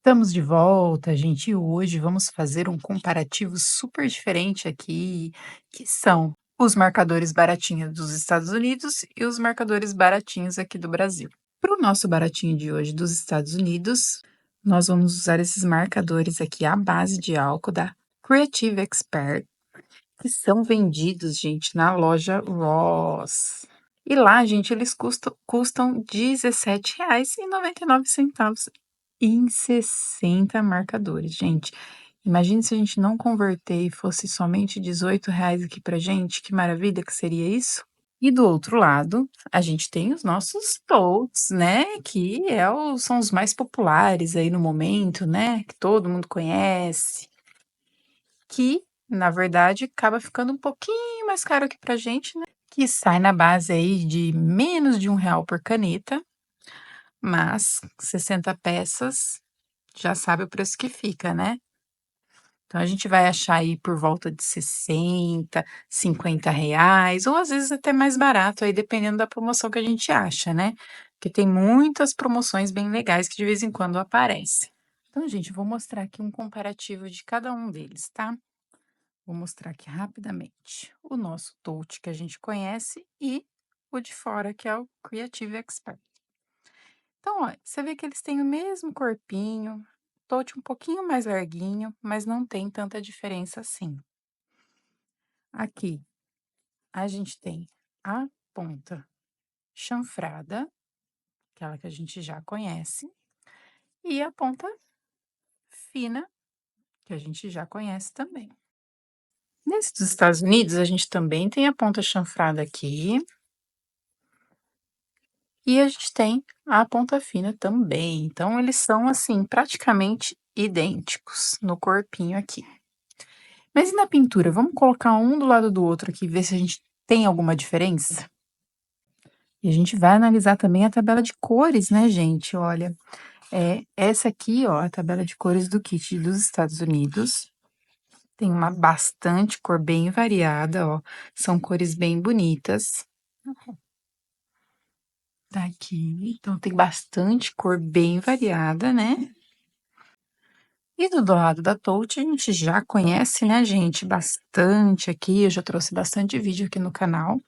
Estamos de volta, gente, e hoje vamos fazer um comparativo super diferente aqui, que são os marcadores baratinhos dos Estados Unidos e os marcadores baratinhos aqui do Brasil. Para o nosso baratinho de hoje dos Estados Unidos, nós vamos usar esses marcadores aqui à base de álcool da Creative Expert, que são vendidos, gente, na loja Ross. E lá, gente, eles custam R$ 17,99 em 60 marcadores, gente. Imagine se a gente não converter e fosse somente R$ 18 aqui pra gente, que maravilha que seria isso. E do outro lado, a gente tem os nossos totes, né, que são os mais populares aí no momento, né, que todo mundo conhece, que, na verdade, acaba ficando um pouquinho mais caro aqui pra gente, né, que sai na base aí de menos de R$ 1 por caneta, mas 60 peças, já sabe o preço que fica, né. Então a gente vai achar aí por volta de 60, R$ 50 ou às vezes até mais barato aí dependendo da promoção que a gente acha, né. Porque tem muitas promoções bem legais que de vez em quando aparecem. Então gente, eu vou mostrar aqui um comparativo de cada um deles, tá. Vou mostrar aqui rapidamente o nosso tote que a gente conhece e o de fora que é o Creative Expert. Então, ó, você vê que eles têm o mesmo corpinho, tote um pouquinho mais larguinho, mas não tem tanta diferença assim. Aqui, a gente tem a ponta chanfrada, aquela que a gente já conhece, e a ponta fina, que a gente já conhece também. Nesse dos Estados Unidos, a gente também tem a ponta chanfrada aqui, e a gente tem a ponta fina também. Então, eles são, assim, praticamente idênticos no corpinho aqui. Mas e na pintura? Vamos colocar um do lado do outro aqui e ver se a gente tem alguma diferença? E a gente vai analisar também a tabela de cores, né, gente? Olha, essa aqui, ó, a tabela de cores do kit dos Estados Unidos. Tem uma bastante cor bem variada, ó. São cores bem bonitas. Tá aqui. Então, tem bastante cor bem variada, né? E do lado da Touch, a gente já conhece, né, gente? Bastante aqui. Eu já trouxe bastante vídeo aqui no canal.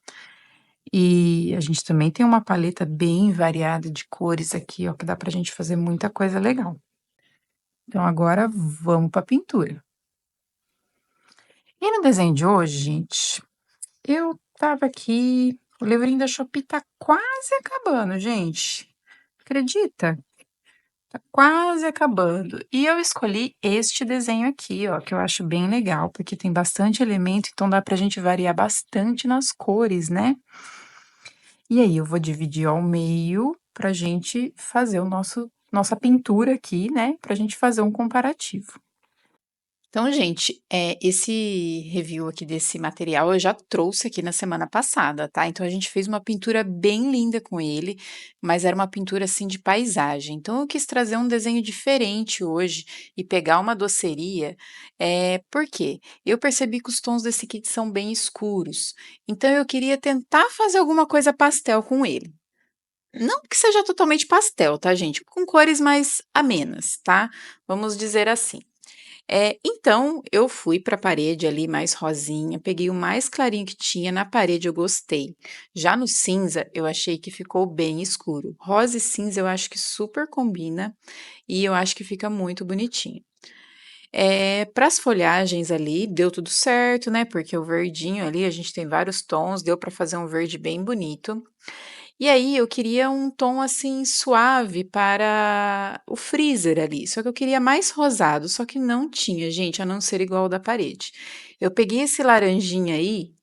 E a gente também tem uma paleta bem variada de cores aqui, ó, que dá pra gente fazer muita coisa legal. Então agora vamos pra pintura. E no desenho de hoje, gente, eu estava aqui, o livrinho da Shopee tá quase acabando, gente. Acredita? Tá quase acabando. E eu escolhi este desenho aqui, ó, que eu acho bem legal, porque tem bastante elemento, então dá pra gente variar bastante nas cores, né? E aí eu vou dividir ao meio pra gente fazer o nossa pintura aqui, né, pra gente fazer um comparativo. Então, gente, esse review aqui desse material eu já trouxe aqui na semana passada, tá? Então a gente fez uma pintura bem linda com ele, mas era uma pintura, assim, de paisagem. Então eu quis trazer um desenho diferente hoje e pegar uma doceria, por quê? Eu percebi que os tons desse kit são bem escuros, então eu queria tentar fazer alguma coisa pastel com ele. Não que seja totalmente pastel, tá, gente? Com cores mais amenas, tá? Vamos dizer assim. Então eu fui para a parede ali mais rosinha, peguei o mais clarinho que tinha, na parede eu gostei. Já no cinza, eu achei que ficou bem escuro. Rosa e cinza eu acho que super combina e eu acho que fica muito bonitinho. Para as folhagens ali, deu tudo certo, né? Porque o verdinho ali, a gente tem vários tons, deu para fazer um verde bem bonito. E aí eu queria um tom, assim, suave para o freezer ali, só que eu queria mais rosado, só que não tinha, gente, a não ser igual ao da parede. Eu peguei esse laranjinha aí,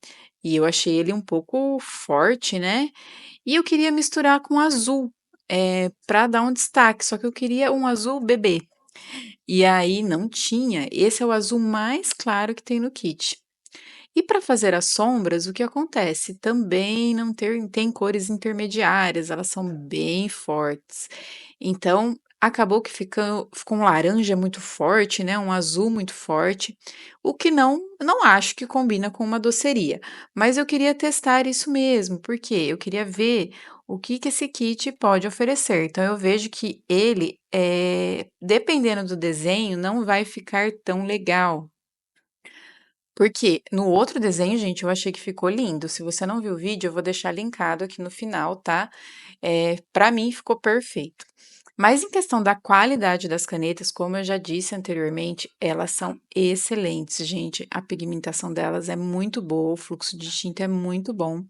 e eu achei ele um pouco forte, né, e eu queria misturar com azul, pra dar um destaque, só que eu queria um azul bebê. E aí não tinha, esse é o azul mais claro que tem no kit. E para fazer as sombras, o que acontece? Também não tem cores intermediárias, elas são bem fortes. Então, acabou que ficou um laranja muito forte, né? Um azul muito forte, o que não acho que combina com uma doceria. Mas eu queria testar isso mesmo, porque eu queria ver o que que esse kit pode oferecer. Então eu vejo que ele, dependendo do desenho, não vai ficar tão legal. Porque no outro desenho, gente, eu achei que ficou lindo. Se você não viu o vídeo, eu vou deixar linkado aqui no final, tá? Para mim ficou perfeito. Mas em questão da qualidade das canetas, como eu já disse anteriormente, elas são excelentes, gente. A pigmentação delas é muito boa, o fluxo de tinta é muito bom.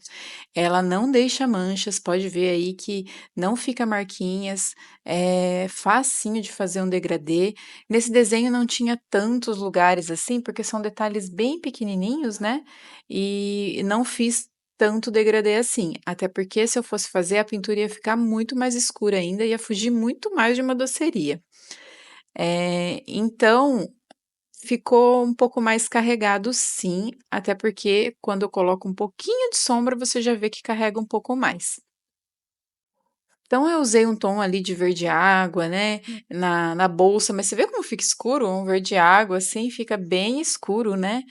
Ela não deixa manchas, pode ver aí que não fica marquinhas, é facinho de fazer um degradê. Nesse desenho não tinha tantos lugares assim, porque são detalhes bem pequenininhos, né? E não fiz tanto degradê assim, até porque se eu fosse fazer a pintura ia ficar muito mais escura ainda, ia fugir muito mais de uma doceria. Então ficou um pouco mais carregado sim, até porque quando eu coloco um pouquinho de sombra, você já vê que carrega um pouco mais. Então eu usei um tom ali de verde água, né, na bolsa, mas você vê como fica escuro? Um verde água, assim, fica bem escuro, né.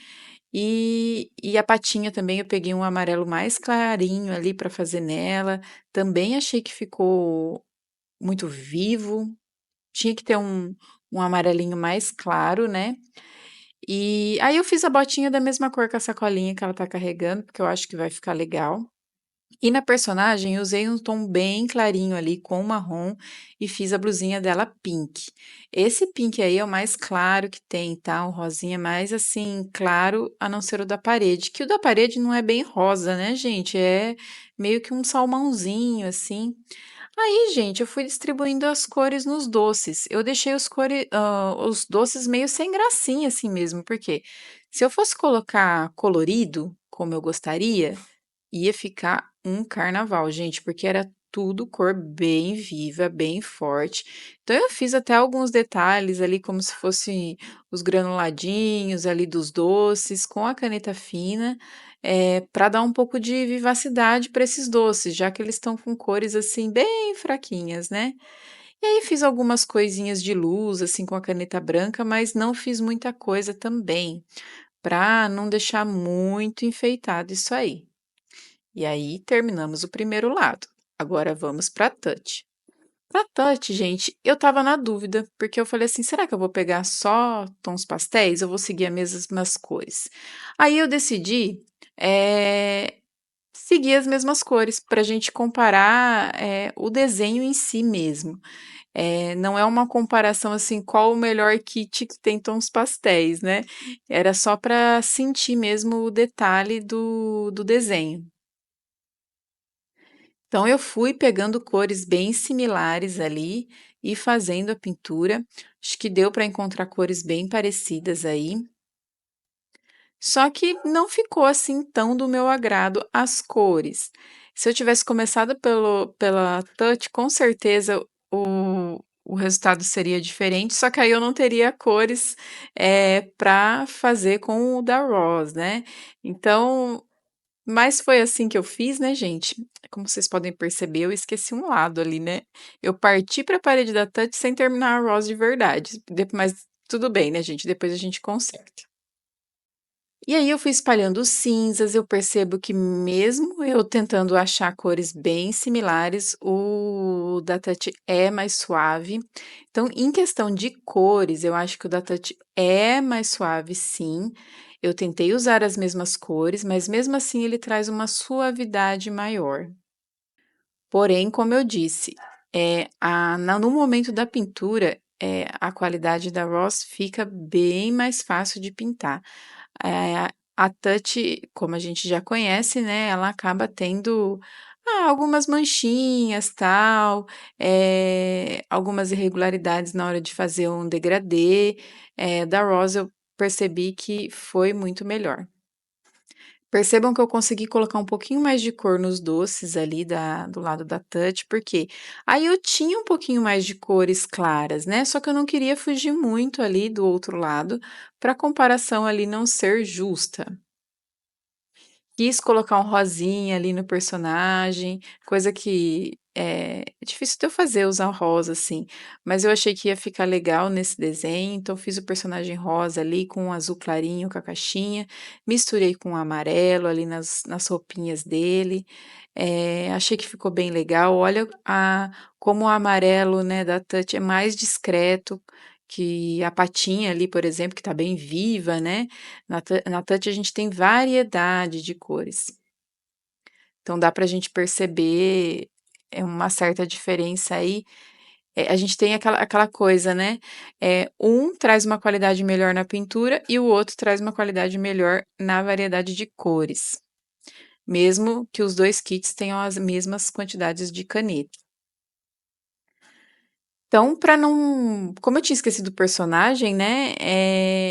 E a patinha também eu peguei um amarelo mais clarinho ali para fazer nela, também achei que ficou muito vivo, tinha que ter um amarelinho mais claro, né. E aí eu fiz a botinha da mesma cor que a sacolinha que ela tá carregando, porque eu acho que vai ficar legal. E na personagem eu usei um tom bem clarinho ali com marrom e fiz a blusinha dela pink. Esse pink aí é o mais claro que tem, tá? O rosinha mais assim claro, a não ser o da parede, que o da parede não é bem rosa, né, gente? É meio que um salmãozinho assim. Aí, gente, eu fui distribuindo as cores nos doces. Eu deixei os doces meio sem gracinha assim mesmo, porque se eu fosse colocar colorido, como eu gostaria, ia ficar um carnaval, gente, porque era tudo cor bem viva, bem forte. Então eu fiz até alguns detalhes ali, como se fosse os granuladinhos ali dos doces, com a caneta fina, para dar um pouco de vivacidade para esses doces, já que eles estão com cores assim bem fraquinhas, né? E aí fiz algumas coisinhas de luz assim com a caneta branca, mas não fiz muita coisa também, para não deixar muito enfeitado isso aí. E aí terminamos o primeiro lado. Agora vamos para touch. Para touch, gente, eu estava na dúvida, porque eu falei assim: será que eu vou pegar só tons pastéis? Eu vou seguir as mesmas cores. Aí eu decidi seguir as mesmas cores para a gente comparar o desenho em si mesmo. Não é uma comparação assim, qual o melhor kit que tem tons pastéis, né? Era só para sentir mesmo o detalhe do desenho. Então eu fui pegando cores bem similares ali e fazendo a pintura. Acho que deu para encontrar cores bem parecidas aí. Só que não ficou assim tão do meu agrado as cores. Se eu tivesse começado pela Touch, com certeza o resultado seria diferente, só que aí eu não teria cores para fazer com o da Ross, né? Então mas foi assim que eu fiz, né, gente. Como vocês podem perceber, eu esqueci um lado ali, né. Eu parti para a parede da touch sem terminar a rosa de verdade, mas tudo bem, né, gente, depois a gente conserta. E aí eu fui espalhando os cinzas, eu percebo que mesmo eu tentando achar cores bem similares, o da Touch é mais suave. Então, em questão de cores, eu acho que o da Touch é mais suave, sim. Eu tentei usar as mesmas cores, mas mesmo assim ele traz uma suavidade maior. Porém, como eu disse, no momento da pintura, a qualidade da Ross fica bem mais fácil de pintar. A Touch, como a gente já conhece, né, ela acaba tendo, algumas manchinhas, tal, algumas irregularidades na hora de fazer um degradê, da Rose eu percebi que foi muito melhor. Percebam que eu consegui colocar um pouquinho mais de cor nos doces ali do lado da Touch, porque aí eu tinha um pouquinho mais de cores claras, né, só que eu não queria fugir muito ali do outro lado, para a comparação ali não ser justa. Quis colocar um rosinha ali no personagem, coisa que é difícil de eu fazer, usar rosa, assim, mas eu achei que ia ficar legal nesse desenho, então fiz o personagem rosa ali com um azul clarinho com a caixinha, misturei com o amarelo ali nas roupinhas dele, achei que ficou bem legal. Olha como o amarelo, né, da Touch é mais discreto que a patinha ali, por exemplo, que tá bem viva, né, na Touch a gente tem variedade de cores, então dá para a gente perceber, uma certa diferença aí. A gente tem aquela coisa, né, um traz uma qualidade melhor na pintura e o outro traz uma qualidade melhor na variedade de cores, mesmo que os 2 kits tenham as mesmas quantidades de caneta. Então, para não como eu tinha esquecido o personagem, né,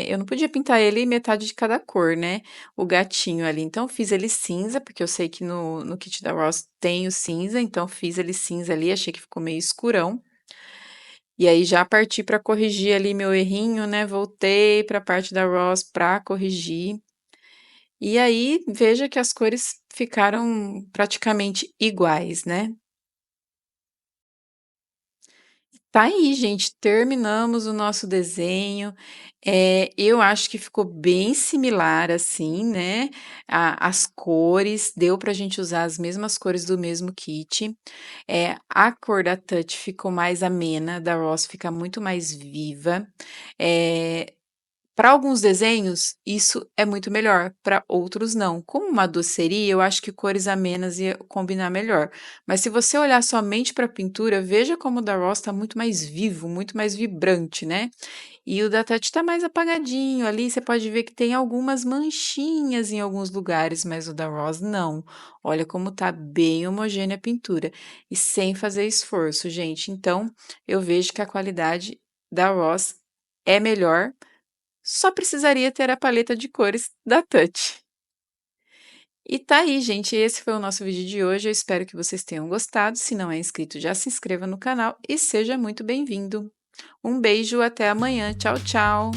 eu não podia pintar ele metade de cada cor, né, o gatinho ali, então fiz ele cinza, porque eu sei que no kit da Ross tem o cinza, então fiz ele cinza ali, achei que ficou meio escurão. E aí já parti para corrigir ali meu errinho, né, voltei para a parte da Ross para corrigir. E aí veja que as cores ficaram praticamente iguais, né. Tá aí, gente, terminamos o nosso desenho. Eu acho que ficou bem similar, assim, né, a as cores, deu pra gente usar as mesmas cores do mesmo kit. A cor da Touch ficou mais amena, da Ross fica muito mais viva. Eh Para alguns desenhos, isso é muito melhor, para outros não. Como uma doceria, eu acho que cores amenas ia combinar melhor. Mas se você olhar somente para a pintura, veja como o da Ross está muito mais vivo, muito mais vibrante, né? E o da Tati está mais apagadinho ali. Você pode ver que tem algumas manchinhas em alguns lugares, mas o da Ross não. Olha como tá bem homogênea a pintura e sem fazer esforço, gente. Então, eu vejo que a qualidade da Ross é melhor, só precisaria ter a paleta de cores da Touch. E tá aí, gente, esse foi o nosso vídeo de hoje, eu espero que vocês tenham gostado. Se não é inscrito, já se inscreva no canal e seja muito bem-vindo. Um beijo, até amanhã. Tchau, tchau.